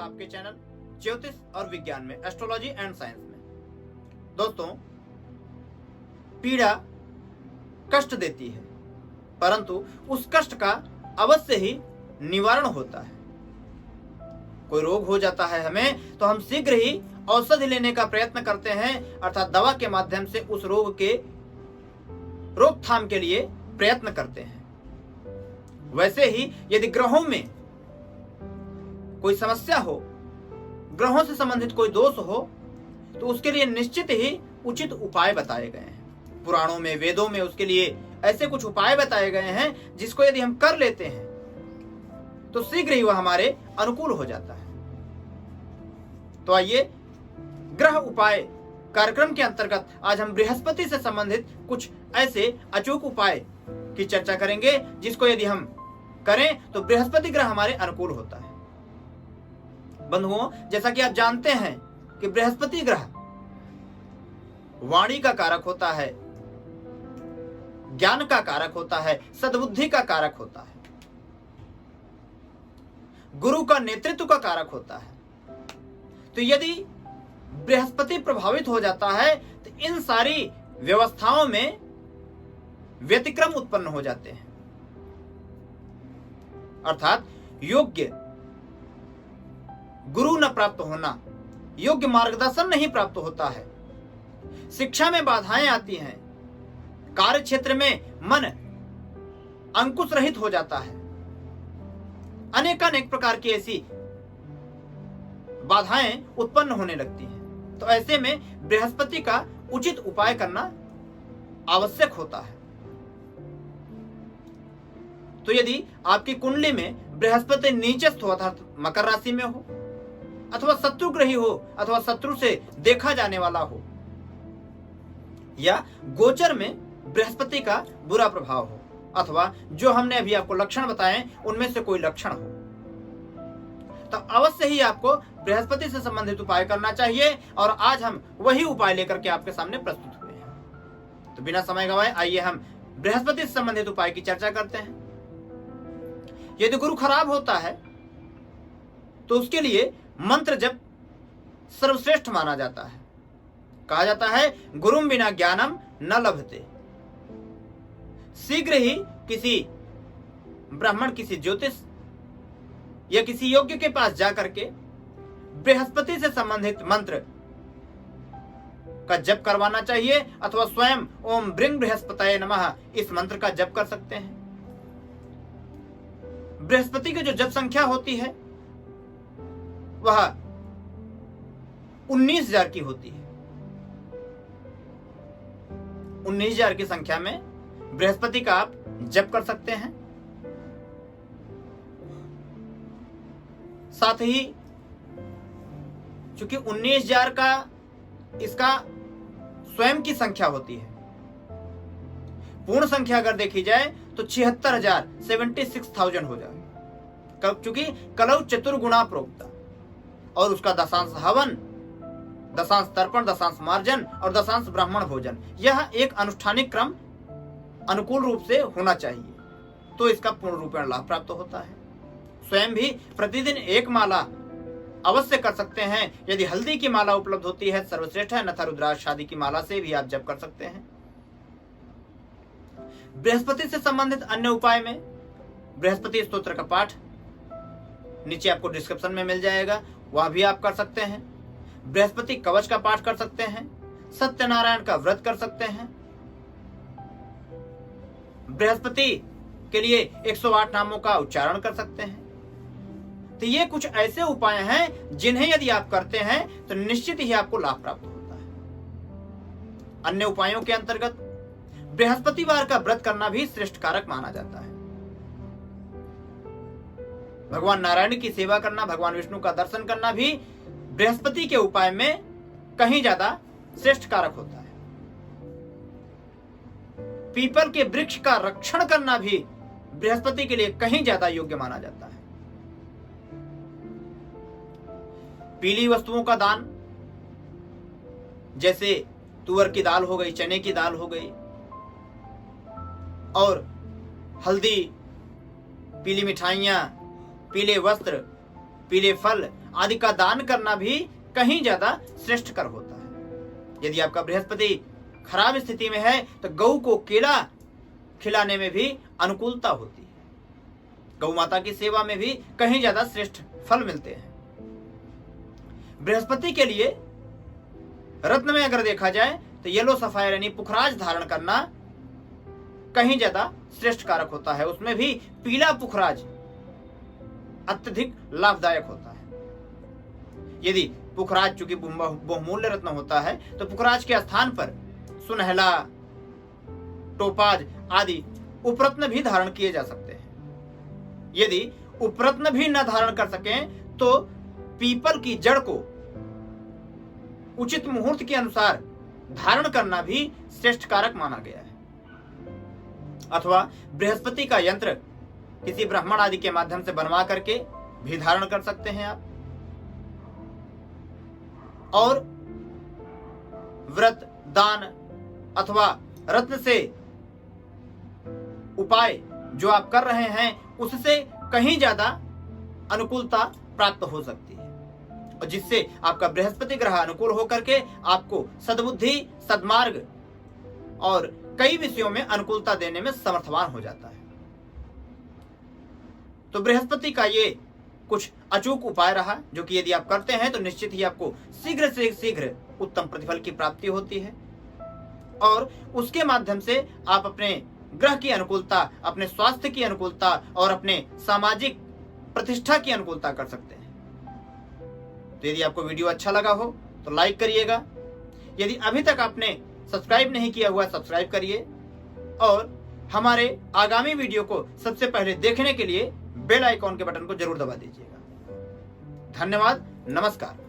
आपके चैनल ज्योतिष और विज्ञान में, एस्ट्रोलॉजी एंड साइंस में। दोस्तों, पीड़ा कष्ट देती है, परंतु उस कष्ट का अवश्य ही निवारण होता है। कोई रोग हो जाता है हमें, तो हम शीघ्र ही औषधि लेने का प्रयत्न करते हैं, अर्थात दवा के माध्यम से उस रोग के रोकथाम के लिए प्रयत्न करते हैं। वैसे ही यदि ग्रहों में कोई समस्या हो, ग्रहों से संबंधित कोई दोष हो, तो उसके लिए निश्चित ही उचित उपाय बताए गए हैं। पुराणों में, वेदों में उसके लिए ऐसे कुछ उपाय बताए गए हैं जिसको यदि हम कर लेते हैं तो शीघ्र ही वह हमारे अनुकूल हो जाता है। तो आइए, ग्रह उपाय कार्यक्रम के अंतर्गत आज हम बृहस्पति से संबंधित कुछ ऐसे अचूक उपाय की चर्चा करेंगे जिसको यदि हम करें तो बृहस्पति ग्रह हमारे अनुकूल होता है। बंधुओं, जैसा कि आप जानते हैं कि बृहस्पति ग्रह वाणी का कारक होता है, ज्ञान का कारक होता है, सद्बुद्धि का कारक होता है, गुरु का नेतृत्व का कारक होता है। तो यदि बृहस्पति प्रभावित हो जाता है तो इन सारी व्यवस्थाओं में व्यतिक्रम उत्पन्न हो जाते हैं, अर्थात योग्य गुरु न प्राप्त होना, योग्य मार्गदर्शन नहीं प्राप्त होता है, शिक्षा में बाधाएं आती हैं, कार्य क्षेत्र में मन अंकुश रहित हो जाता है, अनेकानेक प्रकार की ऐसी बाधाएं उत्पन्न होने लगती हैं। तो ऐसे में बृहस्पति का उचित उपाय करना आवश्यक होता है। तो यदि आपकी कुंडली में बृहस्पति नीचस्थ हो, अर्थात मकर राशि में हो, अथवा शत्रुग्रही हो, अथवा शत्रु से देखा जाने वाला हो, या गोचर में बृहस्पति का बुरा प्रभाव हो, अथवा जो हमने अभी आपको लक्षण बताए उनमें से कोई लक्षण हो, तो अवश्य ही आपको बृहस्पति से संबंधित उपाय करना चाहिए। और आज हम वही उपाय लेकर के आपके सामने प्रस्तुत हुए हैं। तो बिना समय गवाए आइए हम बृहस्पति से संबंधित उपाय की चर्चा करते हैं। यदि गुरु खराब होता है तो उसके लिए मंत्र जप सर्वश्रेष्ठ माना जाता है। कहा जाता है, गुरुम बिना ज्ञानम न लभते। शीघ्र ही किसी ब्राह्मण, किसी ज्योतिष या किसी योग्य के पास जाकर के बृहस्पति से संबंधित मंत्र का जप करवाना चाहिए, अथवा स्वयं ओम ब्रिंग बृहस्पतये नमः इस मंत्र का जप कर सकते हैं। बृहस्पति की जो जप संख्या होती है वह 19,000 की होती है। 19,000 की संख्या में बृहस्पति का आप जप कर सकते हैं। साथ ही चूंकि 19,000 का इसका स्वयं की संख्या होती है, पूर्ण संख्या अगर देखी जाए तो 76,000 76,000 हो जाए, चूंकि कलौ चतुर्गुणा प्रोक्ता, और उसका दशांश हवन, दशांश तर्पण, दशांश मार्जन और दशांश ब्राह्मण भोजन, यह एक अनुष्ठानिक क्रम अनुकूल रूप से होना चाहिए, तो इसका पूर्ण रूपेण लाभ प्राप्त होता है। स्वयं भी प्रतिदिन एक माला अवश्य कर सकते हैं। यदि हल्दी की माला उपलब्ध होती है सर्वश्रेष्ठ है, अन्यथा रुद्राक्ष आदि की माला से भी आप जप कर सकते हैं। बृहस्पति से संबंधित अन्य उपाय में बृहस्पति स्तोत्र का पाठ नीचे आपको डिस्क्रिप्शन में मिल जाएगा, वह भी आप कर सकते हैं। बृहस्पति कवच का पाठ कर सकते हैं, सत्यनारायण का व्रत कर सकते हैं, बृहस्पति के लिए 108 नामों का उच्चारण कर सकते हैं। तो ये कुछ ऐसे उपाय हैं जिन्हें यदि आप करते हैं तो निश्चित ही आपको लाभ प्राप्त होता है। अन्य उपायों के अंतर्गत बृहस्पतिवार का व्रत करना भी श्रेष्ठ कारक माना जाता है। भगवान नारायण की सेवा करना, भगवान विष्णु का दर्शन करना भी बृहस्पति के उपाय में कहीं ज्यादा श्रेष्ठ कारक होता है। पीपल के वृक्ष का रक्षण करना भी बृहस्पति के लिए कहीं ज्यादा योग्य माना जाता है। पीली वस्तुओं का दान, जैसे तुअर की दाल हो गई, चने की दाल हो गई, और हल्दी, पीली मिठाइयां, पीले वस्त्र, पीले फल आदि का दान करना भी कहीं ज्यादा श्रेष्ठकर होता है। यदि आपका बृहस्पति खराब स्थिति में है तो गऊ को केला खिलाने में भी अनुकूलता होती है। गौ माता की सेवा में भी कहीं ज्यादा श्रेष्ठ फल मिलते हैं। बृहस्पति के लिए रत्न में अगर देखा जाए तो येलो सफायर यानी पुखराज धारण करना कहीं ज्यादा श्रेष्ठ कारक होता है। उसमें भी पीला पुखराज अत्यधिक लाभदायक होता है। यदि पुखराज चूंकि बहुमूल्य रत्न होता है तो पुखराज के स्थान पर सुनहला, टोपाज आदि उपरत्न भी धारण किए जा सकते हैं। यदि उपरत्न भी न धारण कर सकें तो पीपल की जड़ को उचित मुहूर्त के अनुसार धारण करना भी श्रेष्ठ कारक माना गया है। अथवा बृहस्पति का यंत्र किसी ब्राह्मण आदि के माध्यम से बनवा करके भी धारण कर सकते हैं आप। और व्रत, दान अथवा रत्न से उपाय जो आप कर रहे हैं उससे कहीं ज्यादा अनुकूलता प्राप्त हो सकती है और जिससे आपका बृहस्पति ग्रह अनुकूल होकर के आपको सद्बुद्धि, सद्मार्ग और कई विषयों में अनुकूलता देने में समर्थवान हो जाता है। तो बृहस्पति का ये कुछ अचूक उपाय रहा जो कि यदि आप करते हैं तो निश्चित ही आपको शीघ्र से शीघ्र उत्तम प्रतिफल की प्राप्ति होती है और उसके माध्यम से आप अपने ग्रह की अनुकूलता, अपने स्वास्थ्य की अनुकूलता और अपने सामाजिक प्रतिष्ठा की अनुकूलता कर सकते हैं। तो यदि आपको वीडियो अच्छा लगा हो तो लाइक करिएगा। यदि अभी तक आपने सब्सक्राइब नहीं किया हुआ सब्सक्राइब करिए और हमारे आगामी वीडियो को सबसे पहले देखने के लिए बेल आइकॉन के बटन को जरूर दबा दीजिएगा। धन्यवाद, नमस्कार।